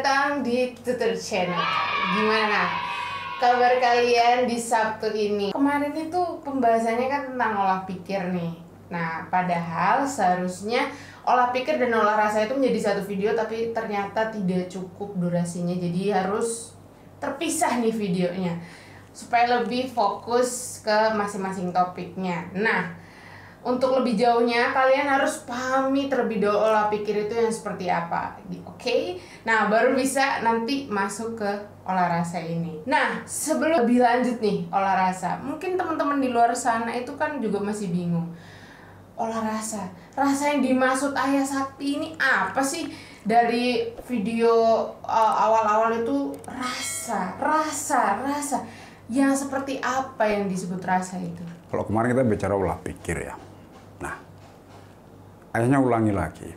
datang di Tutur Channel. Gimana kabar kalian di Sabtu ini? Kemarin itu pembahasannya kan tentang olah pikir nih. Nah, padahal seharusnya olah pikir dan olah rasa itu menjadi satu video, tapi ternyata tidak cukup durasinya. Jadi harus terpisah nih videonya supaya lebih fokus ke masing-masing topiknya. Nah, untuk lebih jauhnya kalian harus pahami terlebih dahulu olah pikir itu yang seperti apa, oke? Nah, baru bisa nanti masuk ke olah rasa ini. Nah, sebelum lebih lanjut nih olah rasa, mungkin teman-teman di luar sana itu kan juga masih bingung. Olah rasa yang dimaksud Ayah Sakti ini apa sih? Dari video awal-awal itu rasa yang seperti apa yang disebut rasa itu? Kalau kemarin kita bicara olah pikir ya. Nah, akhirnya ulangi lagi.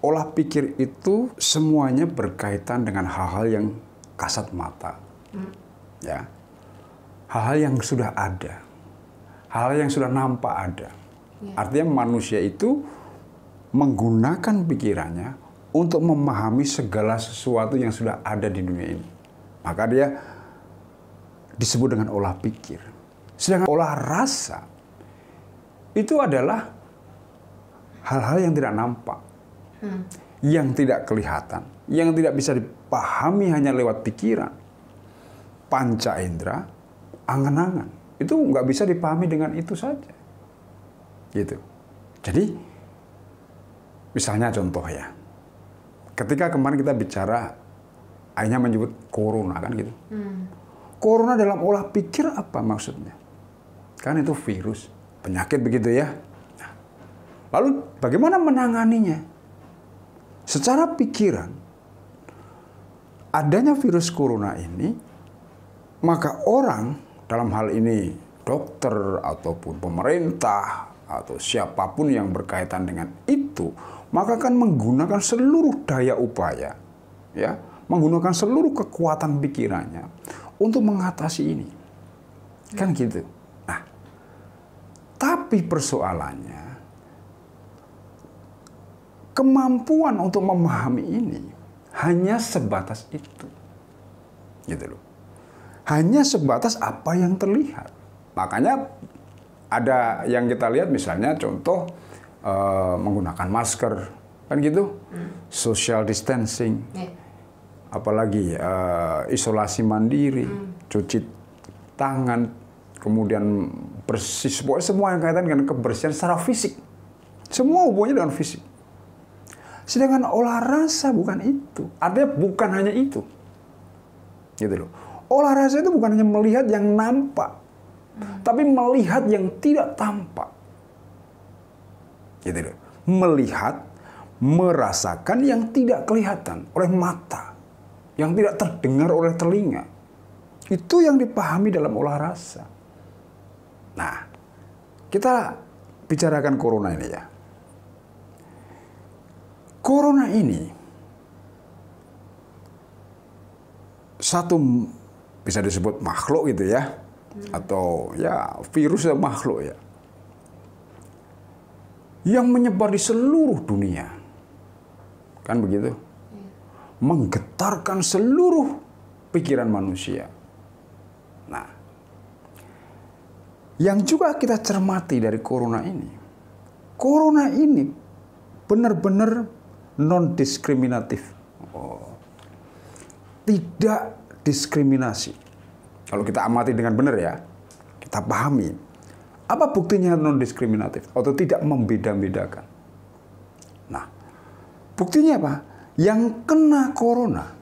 Olah pikir itu semuanya berkaitan dengan hal-hal yang kasat mata. Ya. Hal-hal yang sudah ada. Hal-hal yang sudah nampak ada. Ya. Artinya manusia itu menggunakan pikirannya untuk memahami segala sesuatu yang sudah ada di dunia ini. Maka dia disebut dengan olah pikir. Sedangkan olah rasa itu adalah hal-hal yang tidak nampak, yang tidak kelihatan, yang tidak bisa dipahami hanya lewat pikiran, panca indera, angan-angan. Itu nggak bisa dipahami dengan itu saja. Gitu. Jadi, misalnya contoh ya, ketika kemarin kita bicara, akhirnya menyebut corona kan gitu. Corona dalam olah pikir apa maksudnya? Kan itu virus, penyakit begitu ya. Nah, lalu bagaimana menanganinya? Secara pikiran, adanya virus corona ini, maka orang dalam hal ini dokter ataupun pemerintah atau siapapun yang berkaitan dengan itu, maka akan menggunakan seluruh daya upaya, ya, menggunakan seluruh kekuatan pikirannya untuk mengatasi ini. Kan gitu. Nah, tapi persoalannya, kemampuan untuk memahami ini hanya sebatas itu. Gitu loh. Hanya sebatas apa yang terlihat. Makanya ada yang kita lihat misalnya contoh menggunakan masker. Kan gitu. Social distancing. Apalagi isolasi mandiri, cuci tangan, kemudian bersih, semua yang kaitan dengan kebersihan secara fisik. Semua hubungannya dengan fisik. Sedangkan olah rasa bukan itu. Artinya bukan hanya itu. Gitu loh. Olah rasa itu bukan hanya melihat yang nampak, tapi melihat yang tidak tampak. Gitu loh. Melihat, merasakan yang tidak kelihatan oleh mata, yang tidak terdengar oleh telinga. Itu yang dipahami dalam olah rasa. Nah, kita bicarakan corona ini ya. Corona ini satu bisa disebut makhluk gitu ya. Atau ya virus ya makhluk ya. Yang menyebar di seluruh dunia. Kan begitu? Menggetarkan seluruh pikiran manusia. Nah, yang juga kita cermati dari corona ini benar-benar non-diskriminatif. Tidak diskriminasi. Kalau kita amati dengan benar ya, kita pahami. Apa buktinya non-diskriminatif atau tidak membeda-bedakan? Nah, buktinya apa? Yang kena corona,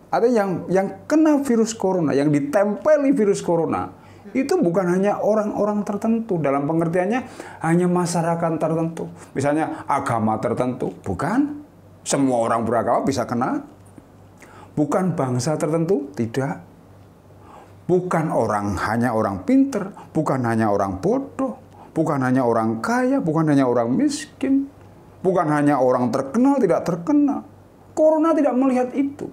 ada yang kena virus corona, yang ditempeli virus corona, itu bukan hanya orang-orang tertentu, dalam pengertiannya hanya masyarakat tertentu, misalnya agama tertentu, bukan. Semua orang beragama bisa kena. Bukan bangsa tertentu, tidak. Bukan hanya orang pinter, bukan hanya orang bodoh, bukan hanya orang kaya, bukan hanya orang miskin, bukan hanya orang terkenal, tidak terkenal. Corona tidak melihat itu.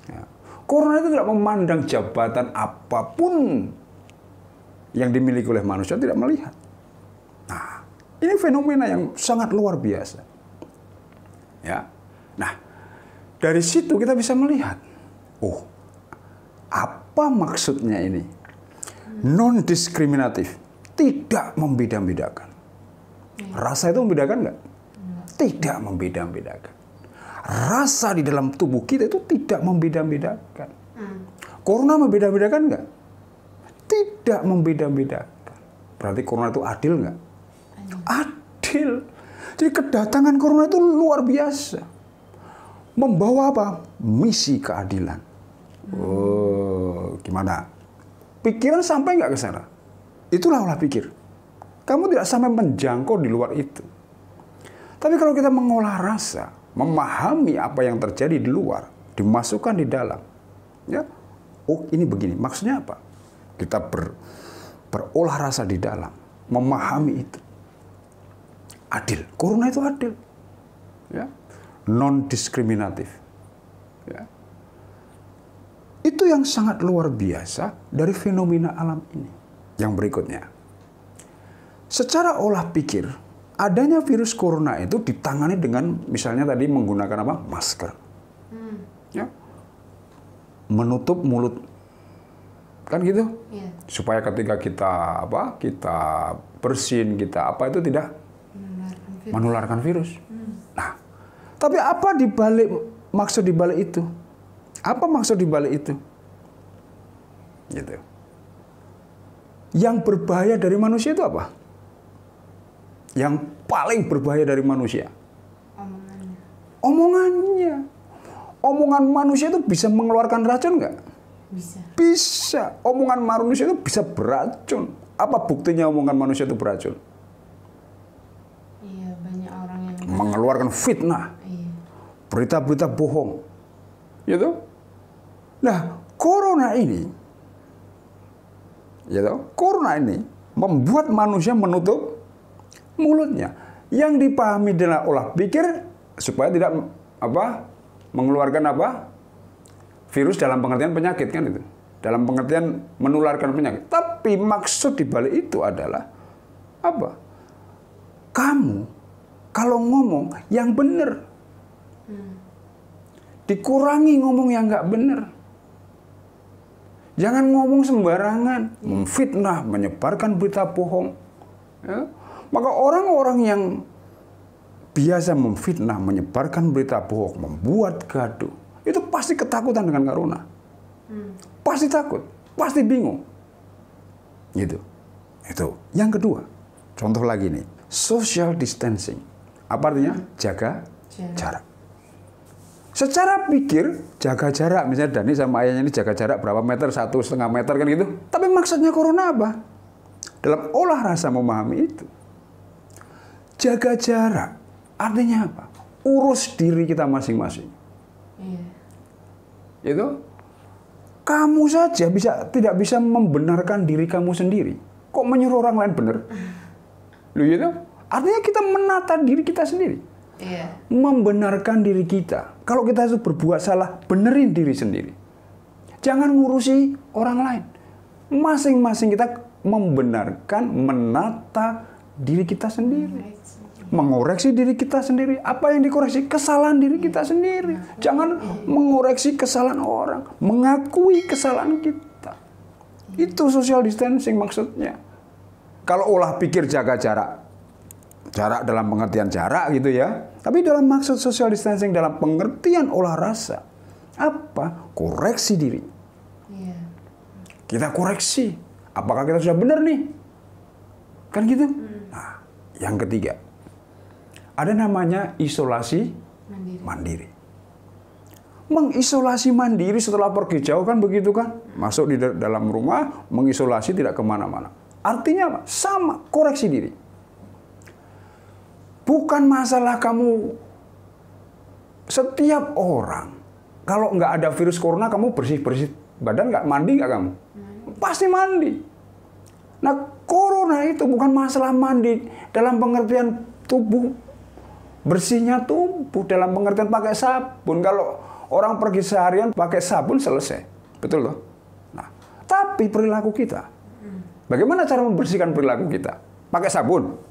Ya. Corona itu tidak memandang jabatan apapun yang dimiliki oleh manusia, tidak melihat. Nah, ini fenomena yang sangat luar biasa. Ya. Nah, Dari situ kita bisa melihat, oh, apa maksudnya ini? Non-diskriminatif, tidak membeda-bedakan. Rasa itu membedakan nggak? Tidak membeda-bedakan. Rasa di dalam tubuh kita itu tidak membeda-bedakan. Corona membeda-bedakan nggak? Tidak membeda-bedakan. Berarti corona itu adil nggak? Adil. Jadi kedatangan corona itu luar biasa. Membawa apa? Misi keadilan. Oh, gimana? Pikiran sampai nggak ke sana? Itulah olah pikir. Kamu tidak sampai menjangkau di luar itu. Tapi kalau kita mengolah rasa, memahami apa yang terjadi di luar, dimasukkan di dalam, ya, oh ini begini. Maksudnya apa? Kita berolah rasa di dalam, memahami itu. Adil. Corona itu adil, ya, non-diskriminatif. Ya. Itu yang sangat luar biasa dari fenomena alam ini. Yang berikutnya, secara olah pikir, adanya virus corona itu ditangani dengan misalnya tadi menggunakan apa? Masker. Ya. Menutup mulut. Kan gitu? Yeah. Supaya ketika kita kita bersin, kita apa itu tidak menularkan virus. Nah, tapi apa maksud dibalik itu? Apa maksud dibalik itu? Gitu. Yang berbahaya dari manusia itu apa? Yang paling berbahaya dari manusia? Omongannya. Omongan manusia itu bisa mengeluarkan racun nggak? Bisa. Bisa. Omongan manusia itu bisa beracun. Apa buktinya omongan manusia itu beracun? Iya, banyak orang yang mengeluarkan fitnah. Iya. Berita-berita bohong. Gitu? Nah, corona ini membuat manusia menutup mulutnya. Yang dipahami dengan olah pikir supaya tidak mengeluarkan virus dalam pengertian penyakit, kan itu. Dalam pengertian menularkan penyakit. Tapi maksud dibalik itu adalah apa? Kamu kalau ngomong yang benar, dikurangi ngomong yang nggak benar. Jangan ngomong sembarangan, memfitnah, menyebarkan berita bohong. Ya. Maka orang-orang yang biasa memfitnah, menyebarkan berita bohong, membuat gaduh, itu pasti ketakutan dengan corona. Pasti takut, pasti bingung. Gitu. Itu. Yang kedua, contoh lagi nih, social distancing. Apa artinya? Jaga jarak. Secara pikir, jaga jarak. Misalnya Dani sama ayahnya ini jaga jarak berapa meter, 1,5 meter kan gitu. Tapi maksudnya corona apa? Dalam olah rasa memahami itu. Jaga jarak. Artinya apa? Urus diri kita masing-masing. Itu. Kamu saja tidak bisa membenarkan diri kamu sendiri. Kok menyuruh orang lain benar? Loh gitu? Artinya kita menata diri kita sendiri. Yeah. Membenarkan diri kita. Kalau kita itu berbuat salah, benerin diri sendiri. Jangan ngurusi orang lain. Masing-masing kita membenarkan, menata diri kita sendiri. Mengoreksi diri kita sendiri. Apa yang dikoreksi? Kesalahan diri kita sendiri. Jangan mengoreksi kesalahan orang. Mengakui kesalahan kita. Itu social distancing maksudnya. Kalau olah pikir jaga jarak. Jarak dalam pengertian jarak gitu ya. Tapi dalam maksud social distancing, dalam pengertian olah rasa. Apa? Koreksi diri. Yeah. Kita koreksi. Apakah kita sudah benar nih? Kan gitu? Nah, yang ketiga. Ada namanya isolasi mandiri. Mengisolasi mandiri setelah pergi jauh kan begitu kan? Masuk di dalam rumah, mengisolasi tidak kemana-mana. Artinya apa? Sama, koreksi diri. Bukan masalah kamu, setiap orang, kalau nggak ada virus corona, kamu bersih-bersih badan nggak? Mandi nggak kamu? Pasti mandi. Nah, corona itu bukan masalah mandi dalam pengertian tubuh, bersihnya tubuh dalam pengertian pakai sabun. Kalau orang pergi seharian pakai sabun selesai. Betul loh? Nah, tapi perilaku kita, bagaimana cara membersihkan perilaku kita? Pakai sabun?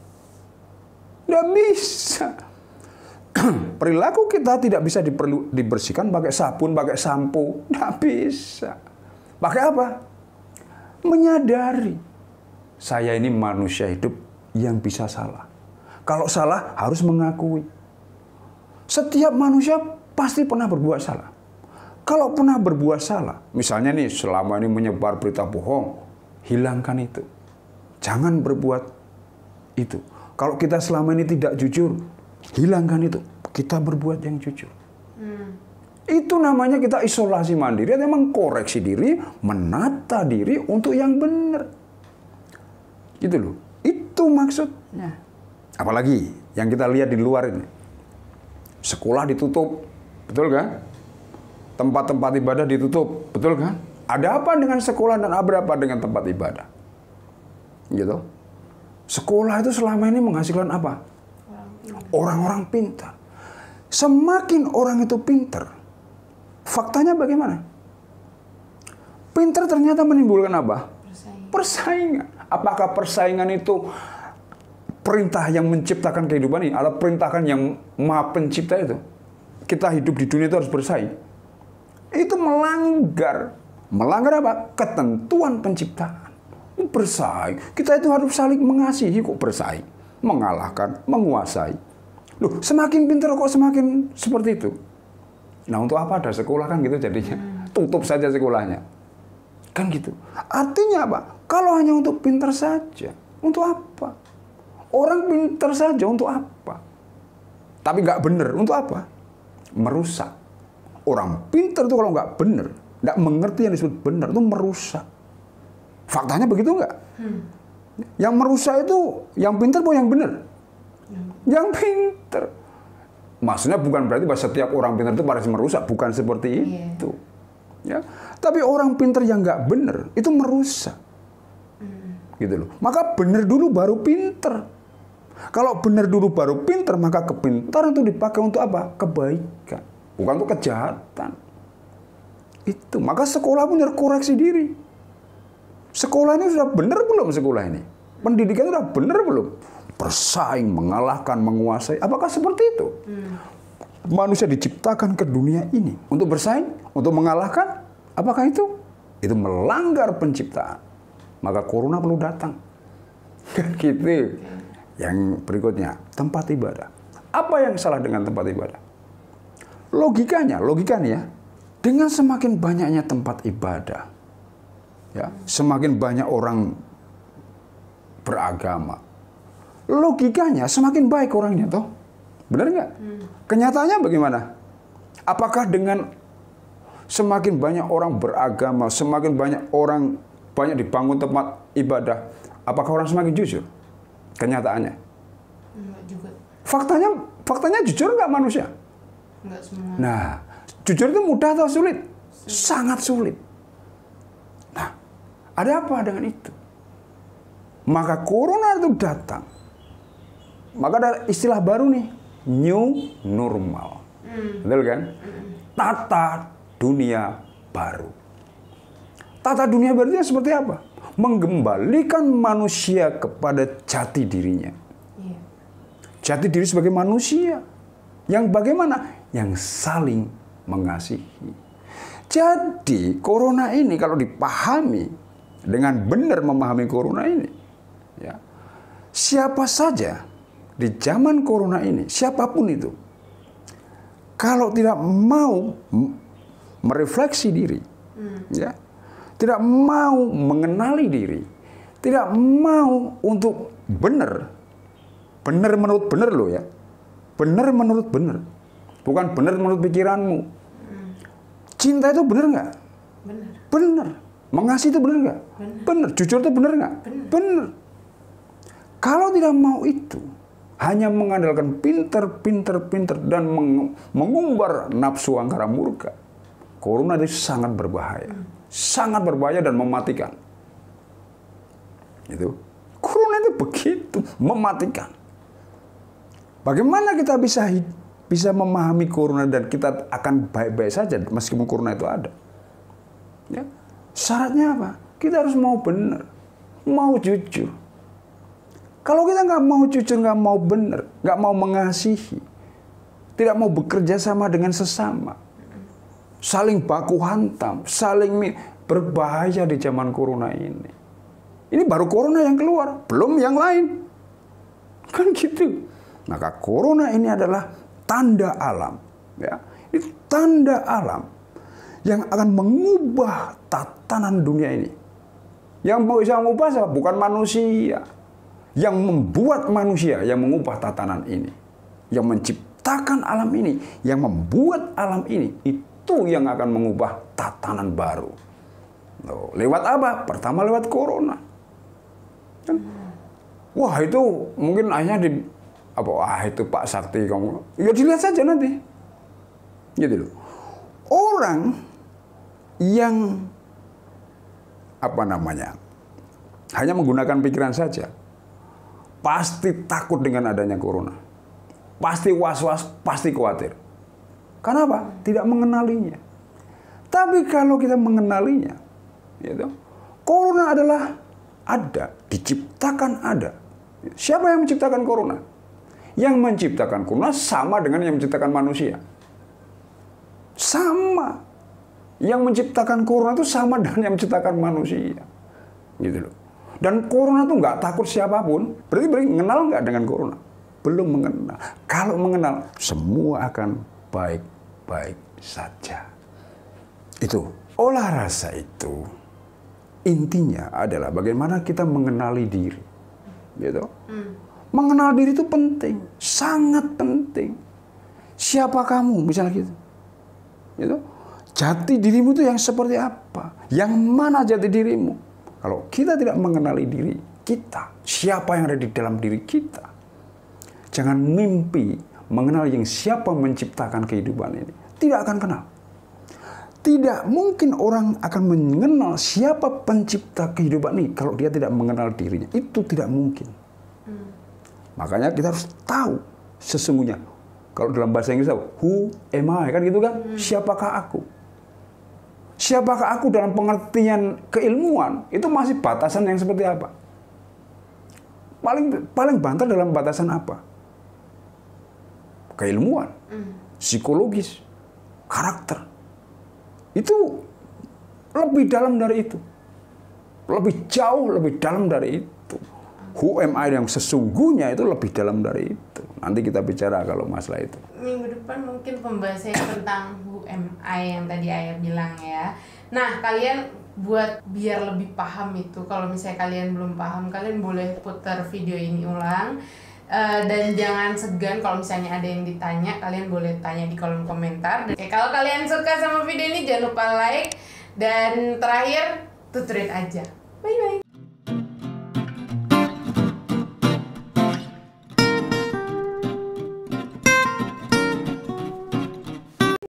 Nggak bisa. Perilaku kita tidak bisa dibersihkan pakai sabun, pakai sampo. Nggak bisa. Pakai apa? Menyadari. Saya ini manusia hidup yang bisa salah. Kalau salah harus mengakui. Setiap manusia pasti pernah berbuat salah. Kalau pernah berbuat salah, misalnya nih selama ini menyebar berita bohong, hilangkan itu. Jangan berbuat itu. Kalau kita selama ini tidak jujur, hilangkan itu. Kita berbuat yang jujur. Itu namanya kita isolasi mandiri. Memang koreksi diri, menata diri untuk yang benar. Gitu loh. Itu maksudnya. Apalagi yang kita lihat di luar ini. Sekolah ditutup. Betul kan? Tempat-tempat ibadah ditutup. Betul kan? Ada apa dengan sekolah dan ada apa dengan tempat ibadah? Gitu. Sekolah itu selama ini menghasilkan apa? Orang-orang pintar. Semakin orang itu pintar, faktanya bagaimana? Pintar ternyata menimbulkan apa? Persaingan. Apakah persaingan itu perintah yang menciptakan kehidupan ini? Atau perintahkan yang Maha Pencipta itu? Kita hidup di dunia itu harus bersaing. Itu melanggar. Melanggar apa? Ketentuan penciptaan. Bersaing. Kita itu harus saling mengasihi kok bersaing. Mengalahkan, menguasai. Loh, semakin pintar kok semakin seperti itu. Nah, untuk apa ada sekolah kan gitu jadinya. Tutup saja sekolahnya. Kan gitu. Artinya apa? Kalau hanya untuk pintar saja, untuk apa? Orang pintar saja untuk apa? Tapi nggak benar, untuk apa? Merusak. Orang pintar itu kalau nggak benar, nggak mengerti yang disebut benar, itu merusak. Faktanya begitu nggak? Yang merusak itu yang pintar atau yang benar? Yang pintar. Maksudnya bukan berarti bahwa setiap orang pintar itu harus merusak, bukan seperti itu. Ya. Tapi orang pintar yang nggak benar itu merusak. Gitu loh. Maka benar dulu baru pintar. Kalau benar dulu baru pintar, maka kepintaran itu dipakai untuk apa? Kebaikan, bukan untuk kejahatan. Itu. Maka sekolah pun harus koreksi diri. Sekolah ini sudah benar belum sekolah ini? Pendidikan sudah benar belum? Bersaing, mengalahkan, menguasai. Apakah seperti itu? Manusia diciptakan ke dunia ini untuk bersaing, untuk mengalahkan. Apakah itu? Itu melanggar penciptaan. Maka corona perlu datang. Gitu. Yang berikutnya, tempat ibadah. Apa yang salah dengan tempat ibadah? Logikanya ya, dengan semakin banyaknya tempat ibadah, ya, semakin banyak orang beragama, logikanya semakin baik orangnya, toh? Benar nggak? Kenyataannya bagaimana? Apakah dengan semakin banyak orang beragama, semakin banyak dibangun tempat ibadah, apakah orang semakin jujur? Kenyataannya? Enggak juga. Faktanya jujur nggak manusia? Enggak semua. Nah, jujur itu mudah atau sulit? Sangat sulit. Nah, ada apa dengan itu? Maka corona itu datang. Maka ada istilah baru nih, new normal. Betul kan? Tata dunia baru. Tata dunia baru itu seperti apa? Mengembalikan manusia kepada jati dirinya. Jati diri sebagai manusia. Yang bagaimana? Yang saling mengasihi. Jadi, corona ini kalau dipahami, dengan benar memahami corona ini, ya, siapa saja di zaman corona ini, siapapun itu, kalau tidak mau merefleksi diri, ya, tidak mau mengenali diri, tidak mau untuk benar menurut benar loh ya, benar menurut benar, bukan benar menurut pikiranmu. Cinta itu benar nggak? Benar. Benar. Mengasihi itu benar nggak? Benar. Jujur itu benar nggak? Benar. Kalau tidak mau itu, hanya mengandalkan pinter dan mengumbar nafsu angkara murka, corona itu sangat berbahaya. Sangat berbahaya dan mematikan. Itu. Corona itu begitu, mematikan. Bagaimana kita bisa memahami corona dan kita akan baik-baik saja meskipun corona itu ada? Ya. Syaratnya apa? Kita harus mau benar, mau jujur. Kalau kita nggak mau jujur, nggak mau benar, nggak mau mengasihi, tidak mau bekerja sama dengan sesama, saling baku hantam, berbahaya di zaman corona ini. Ini baru corona yang keluar, belum yang lain. Kan gitu. Maka corona ini adalah tanda alam, ya. Ini tanda alam yang akan mengubah tatanan dunia ini. Yang bisa mengubah siapa? Bukan manusia. Yang membuat manusia yang mengubah tatanan ini. Yang menciptakan alam ini, yang membuat alam ini, itu yang akan mengubah tatanan baru. Loh, lewat apa? Pertama lewat corona. Kan? Wah, itu mungkin akhirnya itu Pak Sakti kamu. Ya dilihat saja nanti. Gitu loh. Orang yang hanya menggunakan pikiran saja, pasti takut dengan adanya corona. Pasti was-was, pasti khawatir. Kenapa? Tidak mengenalinya. Tapi kalau kita mengenalinya, gitu, corona ada, diciptakan ada. Siapa yang menciptakan corona? Yang menciptakan corona sama dengan yang menciptakan manusia. Sama. Yang menciptakan corona itu sama dengan yang menciptakan manusia. Gitu loh. Dan corona itu nggak takut siapapun. Berarti mengenal nggak dengan corona? Belum mengenal. Kalau mengenal, semua akan baik-baik saja. Itu. Olah rasa itu intinya adalah bagaimana kita mengenali diri. Gitu. Mengenal diri itu penting, sangat penting. Siapa kamu, misalnya gitu. Gitu. Jati dirimu itu yang seperti apa? Yang mana jati dirimu? Kalau kita tidak mengenali diri kita, siapa yang ada di dalam diri kita? Jangan mimpi mengenal yang siapa menciptakan kehidupan ini. Tidak akan kenal. Tidak mungkin orang akan mengenal siapa pencipta kehidupan ini kalau dia tidak mengenal dirinya. Itu tidak mungkin. Makanya kita harus tahu sesungguhnya. Kalau dalam bahasa Inggris tahu, who am I? Kan gitu kan? Siapakah aku? Siapakah aku dalam pengertian keilmuan? Itu masih batasan yang seperti apa? Paling banter dalam batasan apa? Keilmuan, psikologis, karakter. Itu lebih dalam dari itu. Lebih jauh, lebih dalam dari itu. Who am I yang sesungguhnya itu lebih dalam dari itu. Nanti kita bicara kalau masalah itu. Minggu depan mungkin pembahasannya tentang who am I yang tadi Ayah bilang ya. Nah, kalian buat biar lebih paham itu, kalau misalnya kalian belum paham, kalian boleh putar video ini ulang. Dan jangan segan kalau misalnya ada yang ditanya, kalian boleh tanya di kolom komentar. Oke, kalau kalian suka sama video ini jangan lupa like. Dan terakhir, tuturin aja. Bye-bye.